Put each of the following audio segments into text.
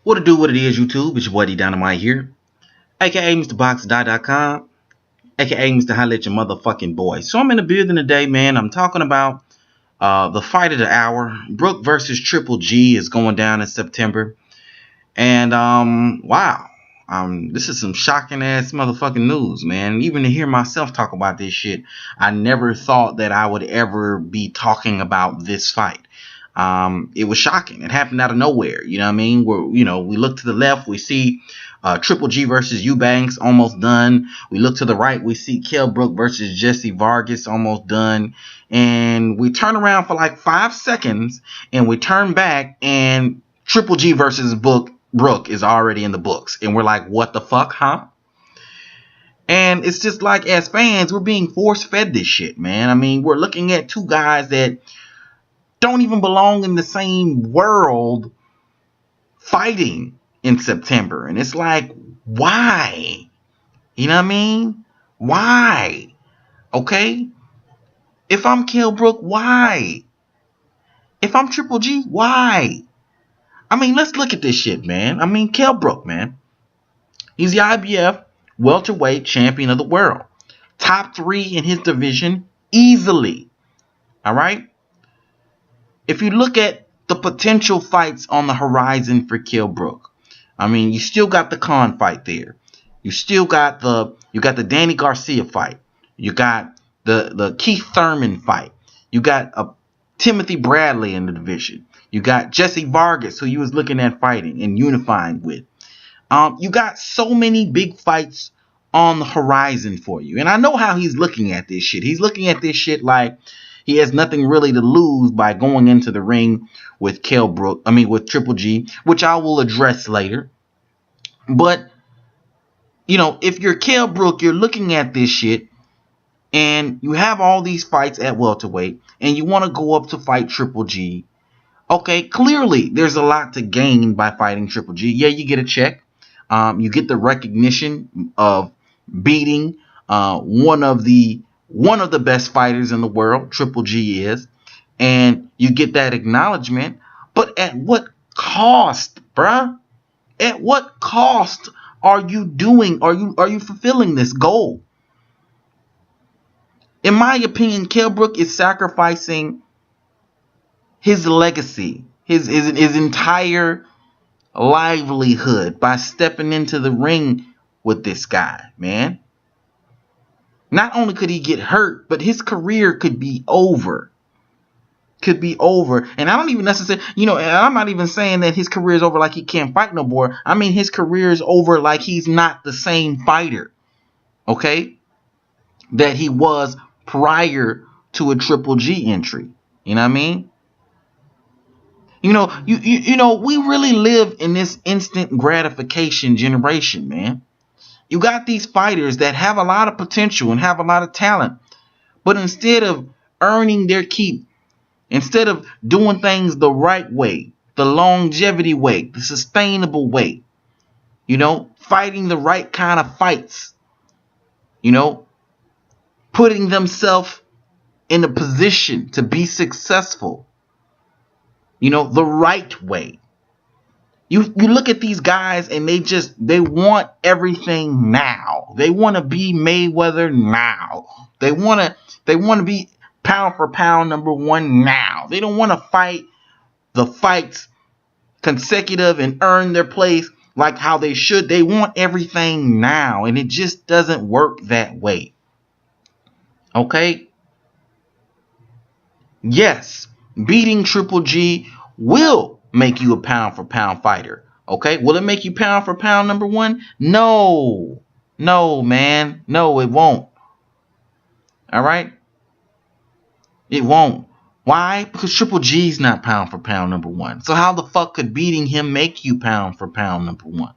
What to do, what it is, YouTube? It's your boy D Dynamite here, aka MrBoxDie.com, aka Mr. Holla at your motherfucking boy. So I'm in the building today, man. I'm talking about the fight of the hour. Brook versus Triple G is going down in September. And wow. This is some shocking ass motherfucking news, man. Even to hear myself talk about this shit, I never thought that I would ever be talking about this fight. It was shocking. It happened out of nowhere. You know what I mean? We look to the left, we see Triple G versus Eubanks almost done. We look to the right, we see Kell Brook versus Jesse Vargas almost done. And we turn around for like 5 seconds, and we turn back, and Triple G versus Brook is already in the books. And we're like, what the fuck, huh? And it's just like, as fans, we're being force-fed this shit, man. I mean, we're looking at two guys that don't even belong in the same world fighting in September. And it's like, why? You know what I mean? Why? Okay? If I'm Kell Brook, why? If I'm Triple G, why? I mean, let's look at this shit, man. I mean, Kell Brook, man. He's the IBF welterweight champion of the world. Top 3 in his division easily. All right? If you look at the potential fights on the horizon for Kell Brook, I mean, you still got the Khan fight there. You still got the Danny Garcia fight. You got the Keith Thurman fight. You got a Timothy Bradley in the division. You got Jesse Vargas, who you was looking at fighting and unifying with. You got so many big fights on the horizon for you. And I know how he's looking at this shit. He's looking at this shit like he has nothing really to lose by going into the ring with with Triple G, which I will address later. But, if you're Kell Brook, you're looking at this shit, and you have all these fights at welterweight, and you want to go up to fight Triple G. Okay, clearly there's a lot to gain by fighting Triple G. Yeah, you get a check. You get the recognition of beating one of the best fighters in the world, Triple G is, and you get that acknowledgement. But at what cost, bruh? At what cost are you doing? Are you fulfilling this goal? In my opinion, Kell Brook is sacrificing his legacy, his entire livelihood by stepping into the ring with this guy, man. Not only could he get hurt, but his career could be over. Could be over. And I don't even necessarily, and I'm not even saying that his career is over like he can't fight no more. I mean, his career is over like he's not the same fighter, okay, that he was prior to a Triple G entry. You know what I mean? We really live in this instant gratification generation, man. You got these fighters that have a lot of potential and have a lot of talent, but instead of earning their keep, instead of doing things the right way, the longevity way, the sustainable way, fighting the right kind of fights, putting themselves in a position to be successful, the right way. You look at these guys and they want everything now. They want to be Mayweather now. They want to be pound for pound number 1 now. They don't want to fight the fights consecutive and earn their place like how they should. They want everything now, and it just doesn't work that way. Okay? Yes, beating Triple G will make you a pound for pound fighter. Okay? Will it make you pound for pound number 1? No. No, man. No, it won't. All right? It won't. Why? Because Triple G's not pound for pound number 1. So how the fuck could beating him make you pound for pound number 1?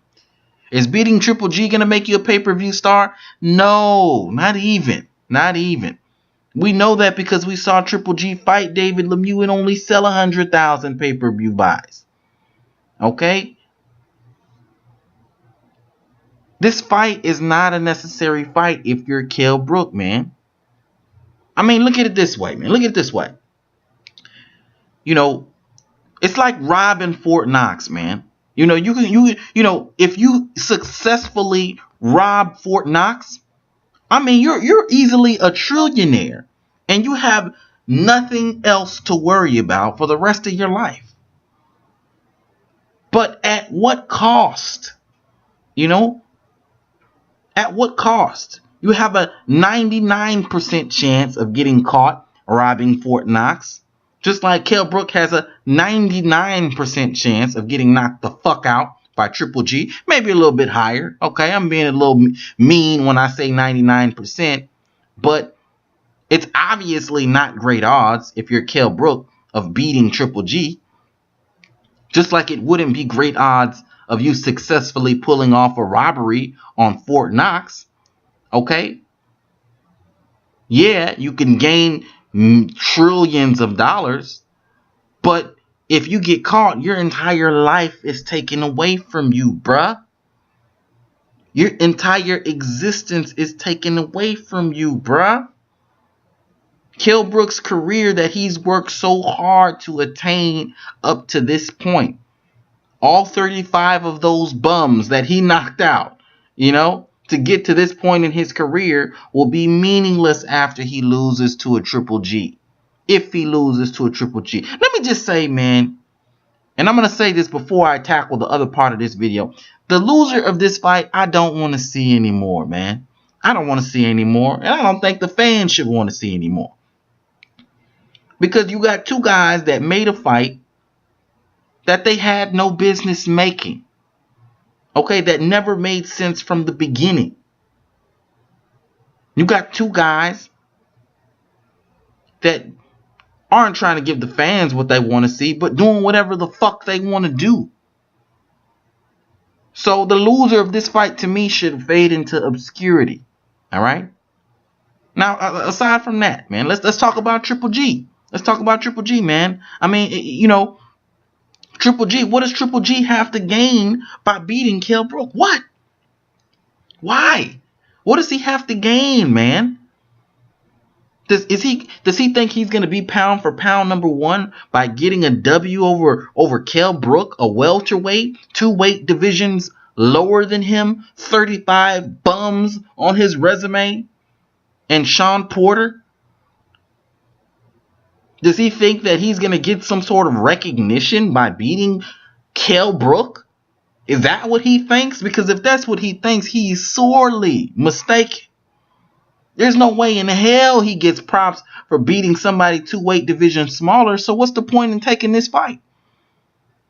Is beating Triple G going to make you a pay-per-view star? No, not even. Not even. We know that because we saw Triple G fight David Lemieux and only sell 100,000 pay-per-view buys. Okay? This fight is not a necessary fight if you're Kell Brook, man. I mean, look at it this way, man. Look at it this way. It's like robbing Fort Knox, man. You know, if you successfully rob Fort Knox, I mean, you're easily a trillionaire, and you have nothing else to worry about for the rest of your life. But at what cost? You know, at what cost? You have a 99% chance of getting caught robbing Fort Knox, just like Kell Brook has a 99% chance of getting knocked the fuck out by Triple G. Maybe a little bit higher. Okay, I'm being a little mean when I say 99%, but it's obviously not great odds if you're Kell Brook of beating Triple G. Just like it wouldn't be great odds of you successfully pulling off a robbery on Fort Knox. Okay? Yeah, you can gain trillions of dollars, but if you get caught, your entire life is taken away from you, bruh. Your entire existence is taken away from you, bruh. Kell Brook's career that he's worked so hard to attain up to this point. All 35 of those bums that he knocked out, to get to this point in his career will be meaningless after he loses to a Triple G. If he loses to a Triple G. Let me just say, man, and I'm going to say this before I tackle the other part of this video. The loser of this fight, I don't want to see anymore, man. I don't want to see anymore. And I don't think the fans should want to see anymore. Because you got two guys that made a fight that they had no business making. Okay, that never made sense from the beginning. You got two guys that aren't trying to give the fans what they want to see, but doing whatever the fuck they want to do. So the loser of this fight to me should fade into obscurity. All right? Now, aside from that, man, let's talk about Triple G. Let's talk about Triple G, man. I mean, Triple G, what does Triple G have to gain by beating Kell Brook? What? Why? What does he have to gain, man? Does he think he's going to be pound for pound number one by getting a W over Kell Brook, a welterweight, 2 weight divisions lower than him, 35 bums on his resume, and Sean Porter? Does he think that he's going to get some sort of recognition by beating Kell Brook? Is that what he thinks? Because if that's what he thinks, he's sorely mistaken. There's no way in hell he gets props for beating somebody 2 weight divisions smaller. So what's the point in taking this fight?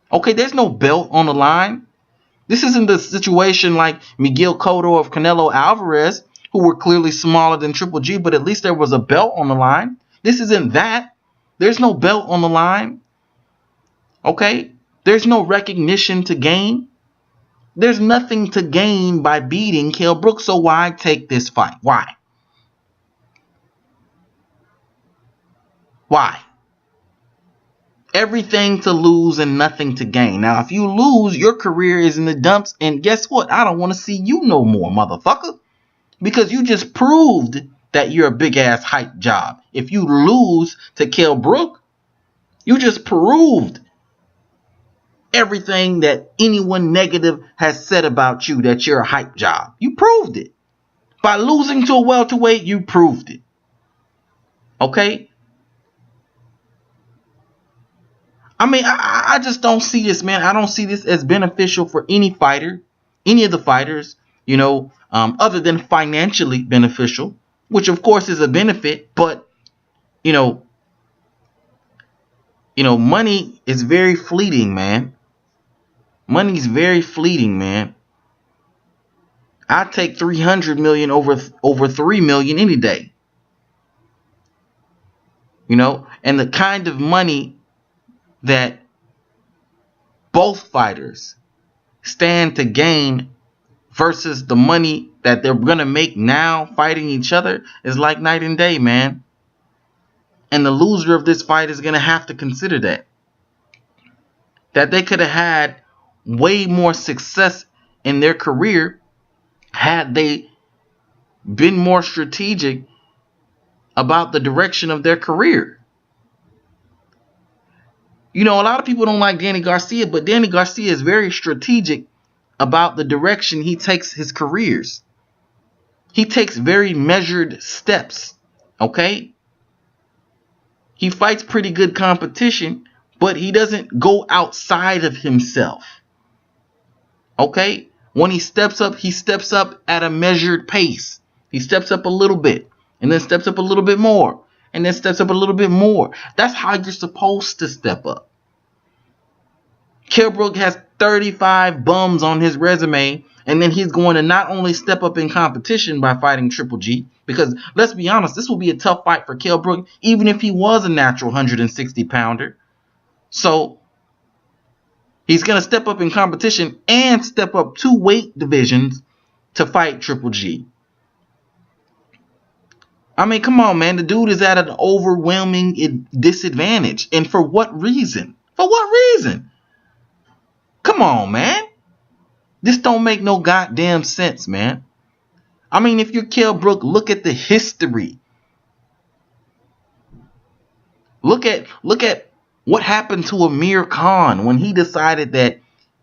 Okay, there's no belt on the line. This isn't the situation like Miguel Cotto of Canelo Alvarez, who were clearly smaller than Triple G, but at least there was a belt on the line. This isn't that. There's no belt on the line. Okay? There's no recognition to gain. There's nothing to gain by beating Kell Brook, so why take this fight? Why? Why? Everything to lose and nothing to gain. Now, if you lose, your career is in the dumps, and guess what? I don't want to see you no more, motherfucker. Because you just proved that you're a big-ass hype job. If you lose to Kell Brook, you just proved everything that anyone negative has said about you, that you're a hype job. You proved it. By losing to a welterweight, you proved it. Okay? I mean, I just don't see this, man. I don't see this as beneficial for any fighter, any of the fighters, other than financially beneficial, which of course is a benefit, but, money is very fleeting, man. Money is very fleeting, man. I take 300 million over 3 million any day. And the kind of money that both fighters stand to gain versus the money that they're going to make now fighting each other is like night and day, man. And the loser of this fight is going to have to consider that. That they could have had way more success in their career had they been more strategic about the direction of their career. You know, a lot of people don't like Danny Garcia, but Danny Garcia is very strategic about the direction he takes his careers. He takes very measured steps. Okay? He fights pretty good competition, but he doesn't go outside of himself. Okay? When he steps up at a measured pace. He steps up a little bit, and then steps up a little bit more, and then steps up a little bit more. That's how you're supposed to step up. Kell Brook has 35 bums on his resume, and then he's going to not only step up in competition by fighting Triple G, because let's be honest, this will be a tough fight for Kell Brook, even if he was a natural 160-pounder. So he's going to step up in competition and step up 2 weight divisions to fight Triple G. I mean, come on, man. The dude is at an overwhelming disadvantage. And for what reason? For what reason? Come on, man. This don't make no goddamn sense, man. I mean, if you're Kell Brook, look at the history. Look at what happened to Amir Khan when he decided that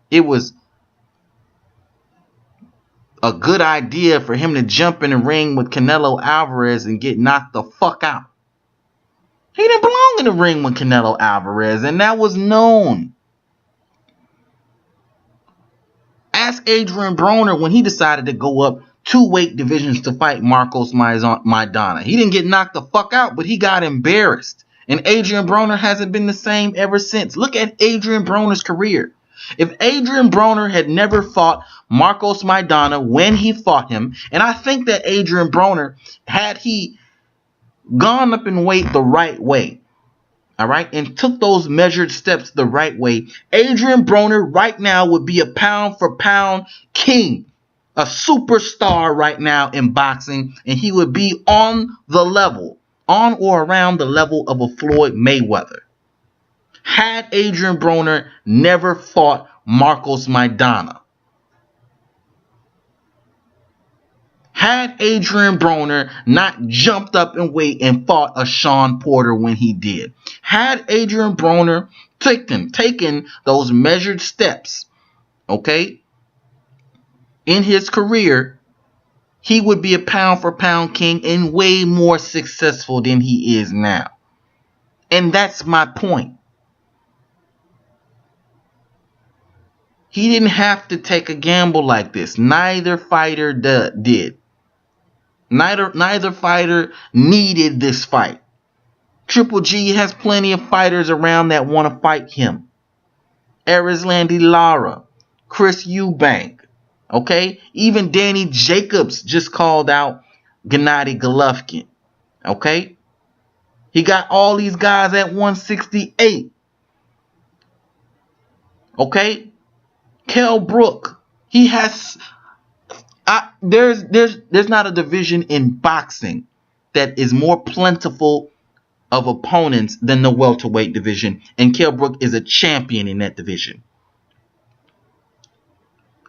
it was a good idea for him to jump in the ring with Canelo Alvarez and get knocked the fuck out. He didn't belong in the ring with Canelo Alvarez, and that was known. Ask Adrian Broner when he decided to go up 2 weight divisions to fight Marcos Maidana. He didn't get knocked the fuck out, but he got embarrassed. And Adrian Broner hasn't been the same ever since. Look at Adrian Broner's career. If Adrian Broner had never fought Marcos Maidana when he fought him, and I think that Adrian Broner, had he gone up in weight the right way, all right, and took those measured steps the right way, Adrian Broner right now would be a pound-for-pound king, a superstar right now in boxing, and he would be on the level, on or around the level of a Floyd Mayweather. Had Adrian Broner never fought Marcos Maidana. Had Adrian Broner not jumped up in weight and fought a Sean Porter when he did. Had Adrian Broner taken those measured steps, okay, in his career, he would be a pound-for-pound king and way more successful than he is now. And that's my point. He didn't have to take a gamble like this. Neither fighter did. Neither fighter needed this fight. Triple G has plenty of fighters around that want to fight him. Erislandy Lara, Chris Eubank, okay? Even Danny Jacobs just called out Gennady Golovkin, okay? He got all these guys at 168, okay? Kell Brook, he has... There's not a division in boxing that is more plentiful of opponents than the welterweight division, and Kell Brook is a champion in that division.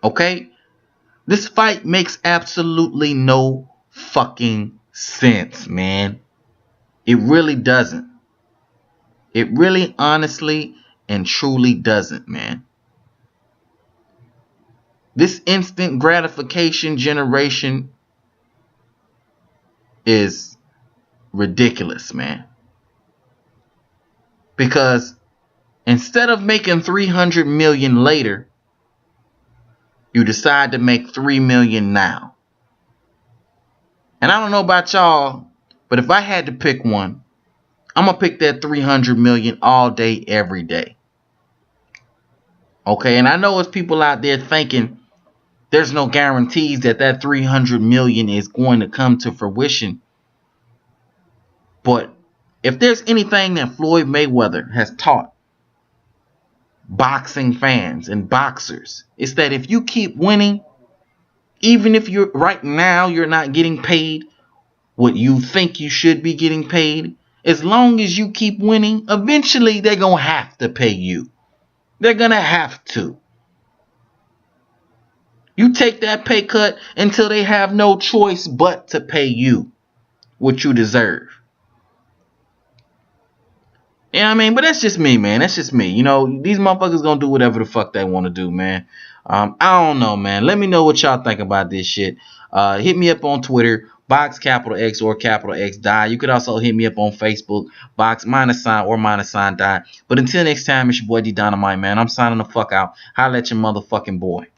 Okay? This fight makes absolutely no fucking sense, man. It really doesn't. It really, honestly, and truly doesn't, man. This instant gratification generation is ridiculous, man. Because instead of making $300 million later, you decide to make $3 million now. And I don't know about y'all, but if I had to pick one, I'm gonna pick that $300 million all day, every day. Okay, and I know there's people out there thinking there's no guarantees that that $300 million is going to come to fruition. But if there's anything that Floyd Mayweather has taught boxing fans and boxers, it's that if you keep winning, even if you're right now you're not getting paid what you think you should be getting paid, as long as you keep winning, eventually they're going to have to pay you. They're going to have to. You take that pay cut until they have no choice but to pay you what you deserve. You know what I mean? But that's just me, man. That's just me. You know, these motherfuckers gonna do whatever the fuck they want to do, man. I don't know, man. Let me know what y'all think about this shit. Hit me up on Twitter, Box capital X or capital X die. You could also hit me up on Facebook, Box minus sign or minus sign die. But until next time, it's your boy D Dynamite, man. I'm signing the fuck out. Holla at your motherfucking boy.